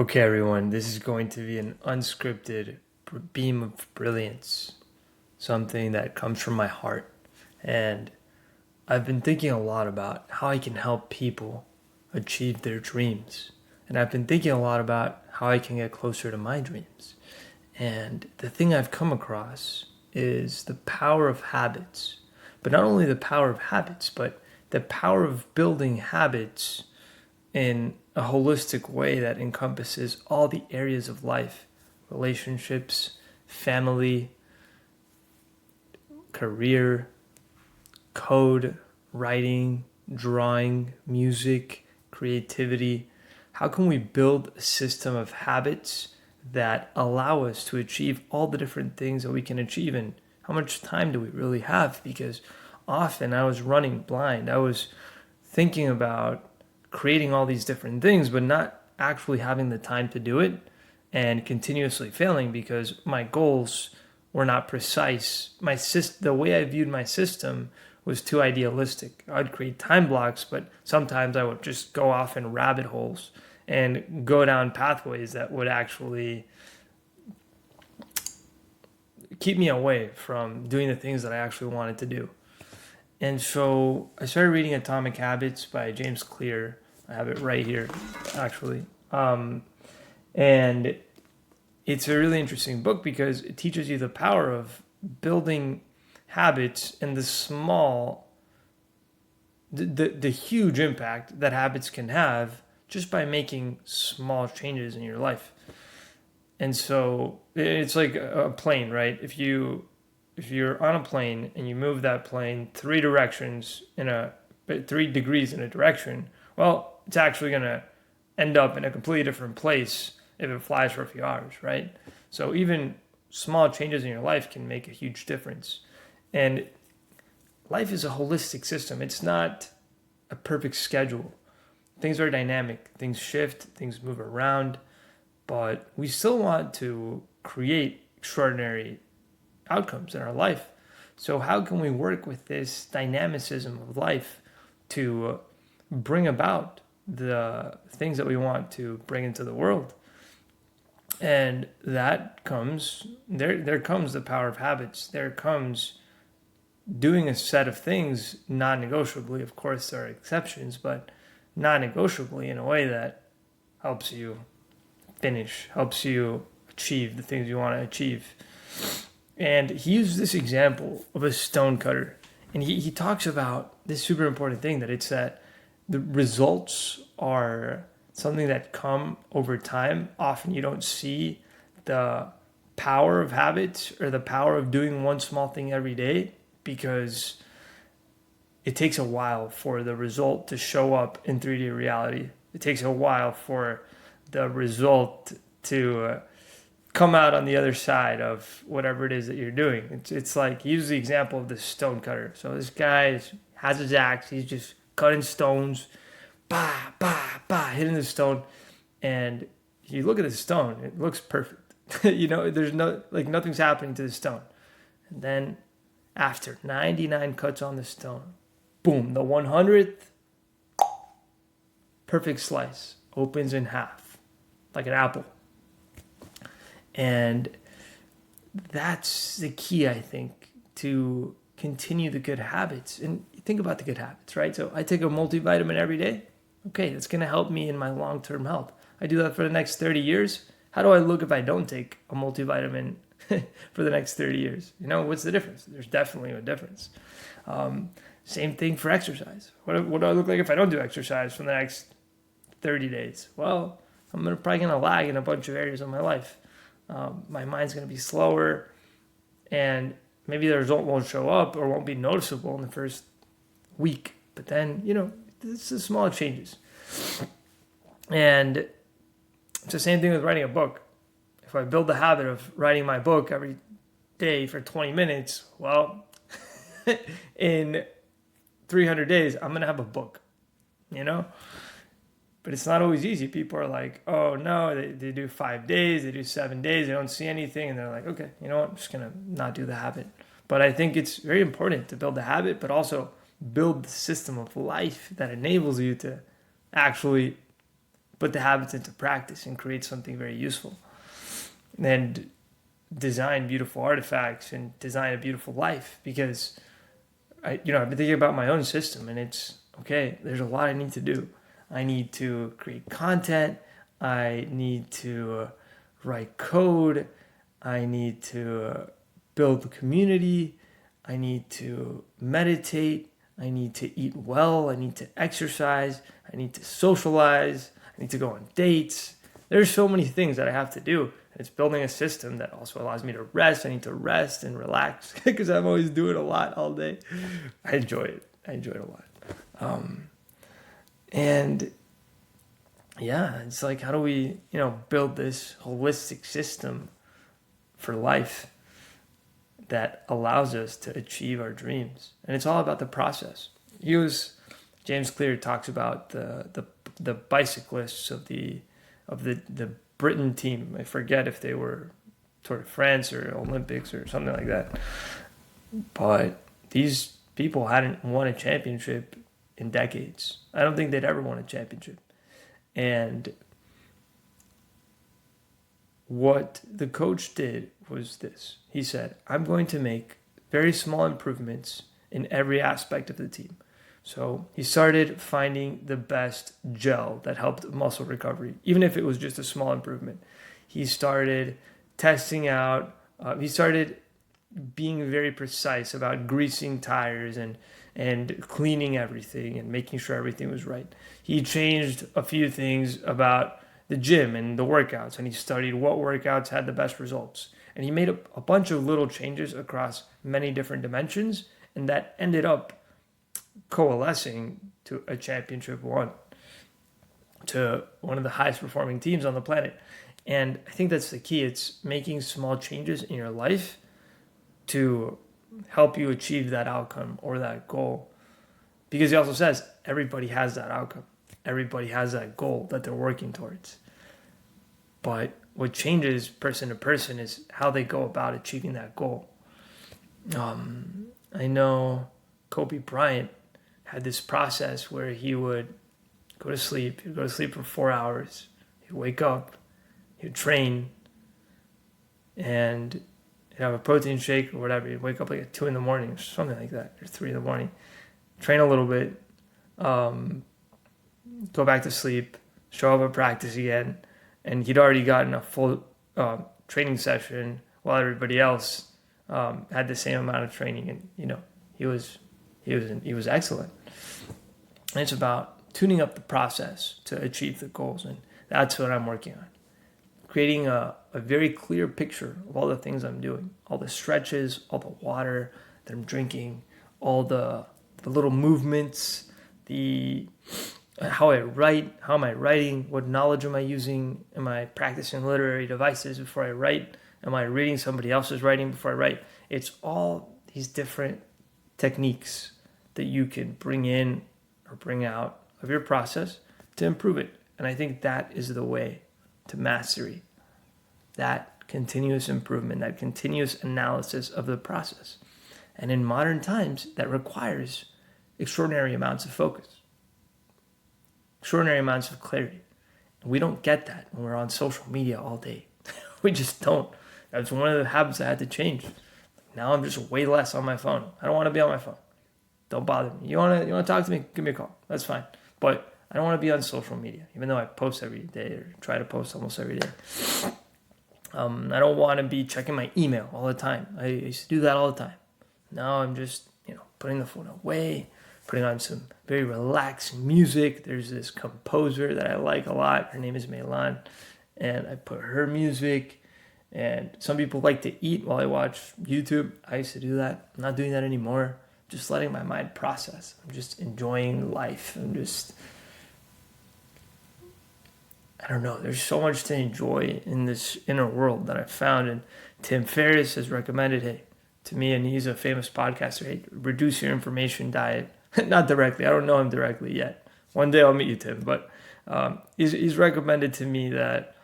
Okay, everyone, this is going to be an unscripted beam of brilliance, something that comes from my heart. And I've been thinking a lot about how I can help people achieve their dreams. And I've been thinking a lot about how I can get closer to my dreams. And the thing I've come across is the power of habits. But not only the power of habits, but the power of building habits in a holistic way that encompasses all the areas of life: relationships, family, career, code, writing, drawing, music, creativity. How can we build a system of habits that allow us to achieve all the different things that we can achieve? And how much time do we really have? Because often I was running blind. I was thinking about creating all these different things, but not actually having the time to do it, and continuously failing because my goals were not precise. The way I viewed my system was too idealistic. I'd create time blocks, but sometimes I would just go off in rabbit holes and go down pathways that would actually keep me away from doing the things that I actually wanted to do. And so I started reading Atomic Habits by James Clear. I have it right here, actually. And it's a really interesting book because it teaches you the power of building habits and the huge impact that habits can have just by making small changes in your life. And so it's like a plane, right? If you're on a plane and you move that plane 3 degrees in a direction, well, it's actually going to end up in a completely different place if it flies for a few hours, right? So even small changes in your life can make a huge difference. And life is a holistic system. It's not a perfect schedule. Things are dynamic, things shift, things move around, but we still want to create extraordinary outcomes in our life. So how can we work with this dynamicism of life to bring about the things that we want to bring into the world? And that comes there comes the power of habits. There comes doing a set of things non-negotiably. Of course there are exceptions, but non-negotiably in a way that helps you helps you achieve the things you want to achieve. And he uses this example of a stone cutter. And he talks about this super important thing, that it's that the results are something that come over time. Often you don't see the power of habits or the power of doing one small thing every day because it takes a while for the result to show up in 3D reality. It takes a while for the result to come out on the other side of whatever it is that you're doing. It's like, use the example of this stone cutter. So this guy has his axe. He's just cutting stones, bah, bah, bah, hitting the stone. And if you look at the stone, it looks perfect. There's nothing's happening to the stone. And then after 99 cuts on the stone, boom, the 100th, perfect slice, opens in half, like an apple. And that's the key, I think, to continue the good habits. And think about the good habits, right? So I take a multivitamin every day. Okay, that's going to help me in my long-term health. I do that for the next 30 years. How do I look if I don't take a multivitamin for the next 30 years? What's the difference? There's definitely a difference. Same thing for exercise. What do I look like if I don't do exercise for the next 30 days? Well, I'm probably going to lag in a bunch of areas of my life. My mind's going to be slower, and maybe the result won't show up or won't be noticeable in the first week. But then, it's the small changes. And it's the same thing with writing a book. If I build the habit of writing my book every day for 20 minutes, well, in 300 days, I'm going to have a book, But it's not always easy. People are like, oh no, they do 5 days, they do 7 days, they don't see anything. And they're like, okay, you know what? I'm just going to not do the habit. But I think it's very important to build the habit, but also build the system of life that enables you to actually put the habits into practice and create something very useful, and design beautiful artifacts and design a beautiful life. Because I've been thinking about my own system, and it's okay. There's a lot I need to do. I need to create content. I need to write code. I need to build a community. I need to meditate. I need to eat well. I need to exercise. I need to socialize. I need to go on dates. There's so many things that I have to do. It's building a system that also allows me to rest. I need to rest and relax because I'm always doing a lot all day. I enjoy it. I enjoy it a lot. And yeah, it's like, how do we, build this holistic system for life that allows us to achieve our dreams? And it's all about the process. James Clear talks about the bicyclists of the Britain team. I forget if they were Tour de France or Olympics or something like that. But these people hadn't won a championship in decades. I don't think they'd ever won a championship. And what the coach did was this. He said, I'm going to make very small improvements in every aspect of the team. So he started finding the best gel that helped muscle recovery, even if it was just a small improvement. He started testing out, he started being very precise about greasing tires and cleaning everything and making sure everything was right. He changed a few things about the gym and the workouts, and he studied what workouts had the best results. And he made a bunch of little changes across many different dimensions, and that ended up coalescing to a championship won, to one of the highest performing teams on the planet. And I think that's the key. It's making small changes in your life to help you achieve that outcome or that goal. Because he also says everybody has that outcome. Everybody has that goal that they're working towards. But what changes person to person is how they go about achieving that goal. I know Kobe Bryant had this process where he would go to sleep. He'd go to sleep for 4 hours. He'd wake up. He'd train. And he'd have a protein shake or whatever. He'd wake up like at 2 in the morning or something like that, or 3 in the morning. Train a little bit. Go back to sleep. Show up at practice again. And he'd already gotten a full training session while everybody else had the same amount of training. And, he was excellent. And it's about tuning up the process to achieve the goals. And that's what I'm working on. Creating a very clear picture of all the things I'm doing, all the stretches, all the water that I'm drinking, all the little movements, how I write, how am I writing, what knowledge am I using, am I practicing literary devices before I write, am I reading somebody else's writing before I write. It's all these different techniques that you can bring in or bring out of your process to improve it. And I think that is the way to mastery, that continuous improvement, that continuous analysis of the process. And in modern times, that requires extraordinary amounts of focus, extraordinary amounts of clarity. And we don't get that when we're on social media all day. We just don't. That's one of the habits I had to change. Now I'm just way less on my phone. I don't want to be on my phone. Don't bother me. You want to talk to me? Give me a call. That's fine. But I don't want to be on social media, even though I post every day or try to post almost every day. I don't want to be checking my email all the time. I used to do that all the time. Now I'm just, putting the phone away, putting on some very relaxing music. There's this composer that I like a lot. Her name is Meilan. And I put her music. And some people like to eat while I watch YouTube. I used to do that. I'm not doing that anymore. Just letting my mind process. I'm just enjoying life. I don't know. There's so much to enjoy in this inner world that I've found. And Tim Ferriss has recommended, hey, to me, and he's a famous podcaster, hey, reduce your information diet. Not directly. I don't know him directly yet. One day I'll meet you, Tim. But he's recommended to me that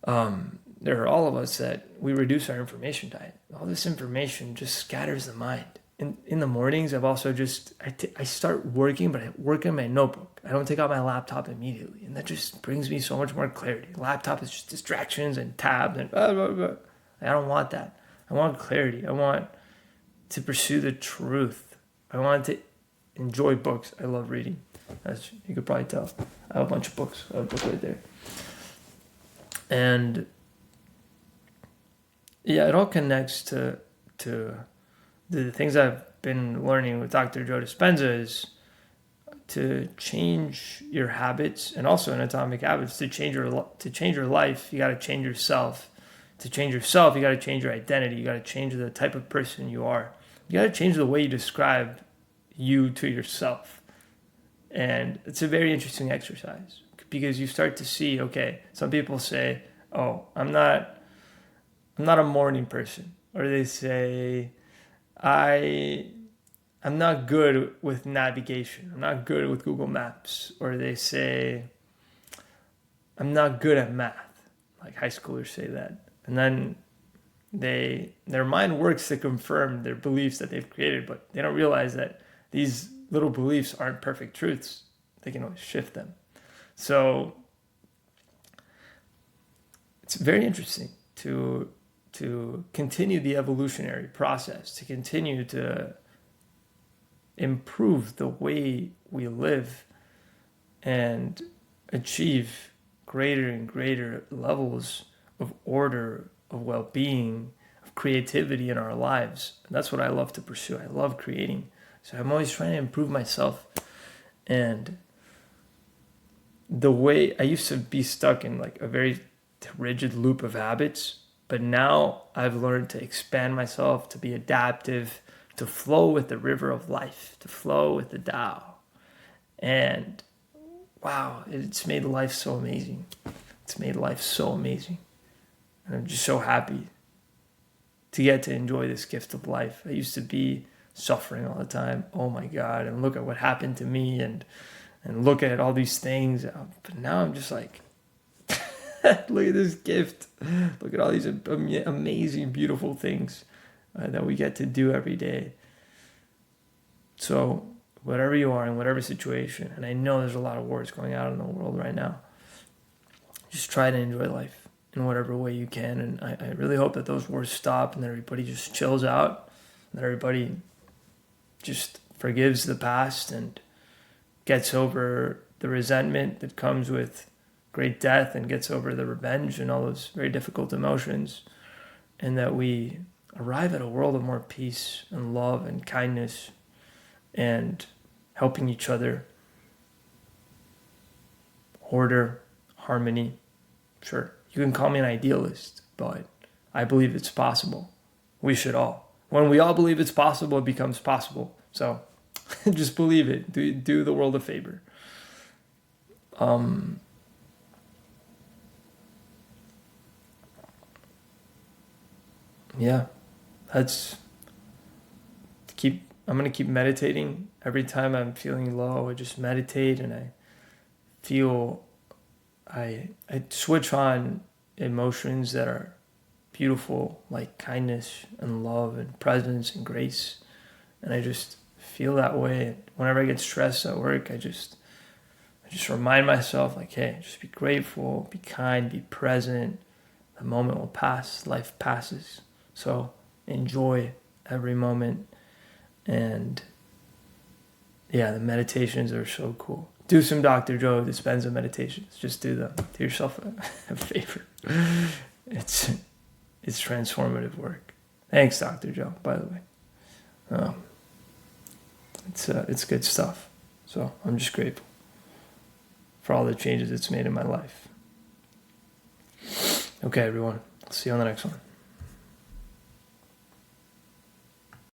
there are all of us that we reduce our information diet. All this information just scatters the mind. in the mornings, I've also I start working, but I work in my notebook. I don't take out my laptop immediately, and that just brings me so much more clarity. Laptop is just distractions and tabs and blah, blah, blah. I don't want that. I want clarity. I want to pursue the truth. I want to enjoy books. I love reading. As you could probably tell, I have a bunch of books. I have a book right there, and yeah, it all connects to the things I've been learning with Dr. Joe Dispenza is to change your habits, and also in Atomic Habits, to change your life, you got to change yourself. To change yourself, you got to change your identity. You got to change the type of person you are. You got to change the way you describe you to yourself. And it's a very interesting exercise because you start to see, okay, some people say, oh, I'm not a morning person. Or they say, I'm not good with navigation. I'm not good with Google Maps. Or they say, I'm not good at math. Like high schoolers say that. And then their mind works to confirm their beliefs that they've created, but they don't realize that these little beliefs aren't perfect truths. They can always shift them. So it's very interesting to continue the evolutionary process, to continue to improve the way we live and achieve greater and greater levels of order, of well-being, of creativity in our lives. And that's what I love to pursue. I love creating. So I'm always trying to improve myself. And the way I used to be stuck in like a very rigid loop of habits, but now I've learned to expand myself, to be adaptive, to flow with the river of life, to flow with the Tao. And wow, it's made life so amazing. It's made life so amazing. And I'm just so happy to get to enjoy this gift of life. I used to be suffering all the time. Oh my God, and look at what happened to me and look at all these things. But now I'm just like, look at this gift. Look at all these amazing, beautiful things that we get to do every day. So whatever you are in whatever situation, and I know there's a lot of wars going on in the world right now, just try to enjoy life in whatever way you can. And I really hope that those wars stop and that everybody just chills out, that everybody just forgives the past and gets over the resentment that comes with great death and gets over the revenge and all those very difficult emotions, and that we arrive at a world of more peace and love and kindness and helping each other, order, harmony. Sure, you can call me an idealist, but I believe it's possible. We should all. When we all believe it's possible, it becomes possible. So just believe it. Do the world a favor. Yeah, I'm going to keep meditating. Every time I'm feeling low, I just meditate, and I switch on emotions that are beautiful, like kindness and love and presence and grace. And I just feel that way. Whenever I get stressed at work, I just remind myself, like, hey, just be grateful, be kind, be present. The moment will pass, life passes. So enjoy every moment. And yeah, the meditations are so cool. Do some Dr. Joe Dispenza meditations. Just do them. Do yourself a favor. It's transformative work. Thanks, Dr. Joe, by the way. It's good stuff. So I'm just grateful for all the changes it's made in my life. Okay, everyone. I'll see you on the next one.